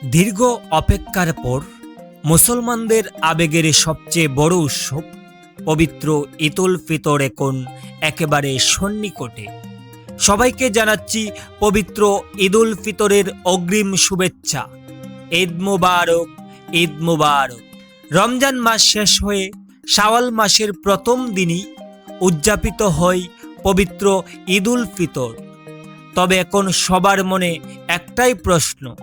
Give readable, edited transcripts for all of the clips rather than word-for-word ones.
দীর্ঘ অপেক্ষার পর মুসলমানদের আবেগের সবচেয়ে বড় উৎসব পবিত্র ঈদ উল ফিতর এখন একেবারে সন্নিকটে। সবাইকে জানাচ্ছি পবিত্র ঈদ উল ফিতরের অগ্রিম শুভেচ্ছা। ঈদ মুবারক, ঈদ মুবারক। রমজান মাস শেষ হয়ে শাওয়াল মাসের প্রথম দিনই উদযাপিত হয় পবিত্র ঈদ উল ফিতর। তবে এখন সবার মনে একটাই প্রশ্ন,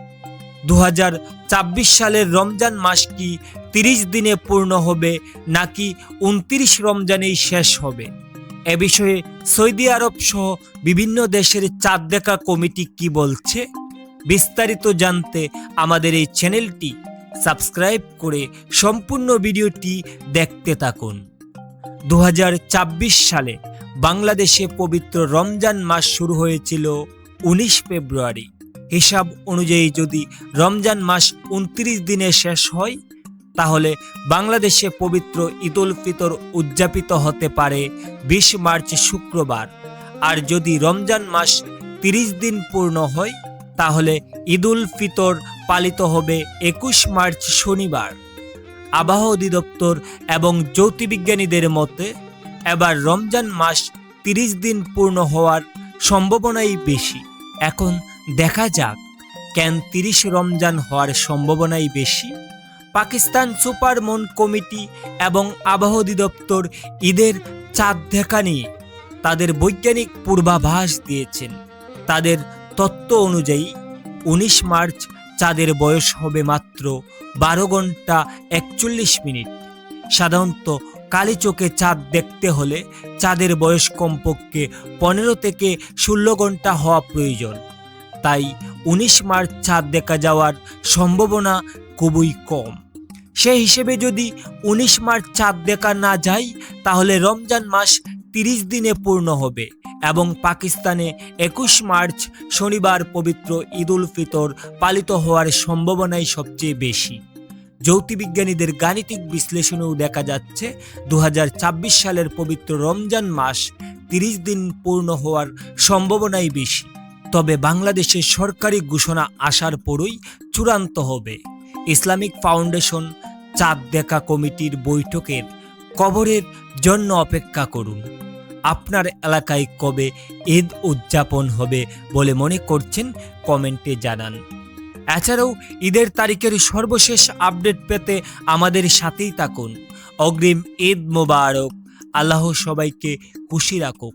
2024 সালের রমজান মাস কি 30 দিনে পূর্ণ হবে নাকি 29 রমজানেই শেষ হবে? এ বিষয়ে সৌদি আরব সহ বিভিন্ন দেশের চাঁদ দেখা কমিটি কি বলছে, বিস্তারিত জানতে আমাদের এই চ্যানেলটি সাবস্ক্রাইব করে সম্পূর্ণ ভিডিওটি দেখতে থাকুন। 2024 সালে বাংলাদেশে পবিত্র রমজান মাস শুরু হয়েছিল 19 ফেব্রুয়ারি। হিসাব অনুযায়ী যদি রমজান মাস 29 দিনে শেষ হয়, তাহলে বাংলাদেশে পবিত্র ঈদ উল ফিতর উদযাপিত হতে পারে 20 মার্চ শুক্রবার। আর যদি রমজান মাস 30 দিন পূর্ণ হয়, তাহলে ঈদ উল ফিতর পালিত হবে 21 মার্চ শনিবার। আবহাওয়া অধিদপ্তর এবং জ্যোতির্বিজ্ঞানীদের মতে এবার রমজান মাস 30 দিন পূর্ণ হওয়ার সম্ভাবনাই বেশি। এখন দেখা যাক কেন 30 রমজান হওয়ার সম্ভাবনাই বেশি। পাকিস্তান সুপার মুন কমিটি এবং আবহাওয়া অধিদপ্তর ঈদের চাঁদ দেখা নিয়ে তাদের বৈজ্ঞানিক পূর্বাভাস দিয়েছেন। তাদের তথ্য অনুযায়ী 19 মার্চ চাঁদের বয়স হবে মাত্র 12 ঘন্টা 41 মিনিট। সাধারণত কালি চোখে চাঁদ দেখতে হলে চাঁদের বয়স কমপক্ষে 15 থেকে 16 ঘন্টা হওয়া প্রয়োজন। তাই 19 মার্চ চাঁদ দেখা যাওয়ার সম্ভাবনা খুবই কম। সেই হিসেবে যদি 19 মার্চ চাঁদ দেখা না যায়, তাহলে রমজান মাস 30 দিনে পূর্ণ হবে এবং পাকিস্তানে 21 মার্চ শনিবার পবিত্র ঈদ উল ফিতর পালিত হওয়ার সম্ভাবনাই সবচেয়ে বেশি। জ্যোতির্বিজ্ঞানীদের গাণিতিক বিশ্লেষণেও দেখা যাচ্ছে 2024 সালের পবিত্র রমজান মাস 30 দিন পূর্ণ হওয়ার সম্ভাবনাই বেশি। তবে বাংলাদেশের সরকারি ঘোষণা আসার পরই চূড়ান্ত হবে। ইসলামিক ফাউন্ডেশন চাঁদ দেখা কমিটির বৈঠকের খবরের জন্য অপেক্ষা করুন। আপনার এলাকায় কবে ঈদ উদযাপন হবে বলে মনে করছেন কমেন্টে জানান। এছাড়াও ঈদের তারিখের সর্বশেষ আপডেট পেতে আমাদের সাথেই থাকুন। অগ্রিম ঈদ মোবারক। আল্লাহ সবাইকে খুশি রাখুক।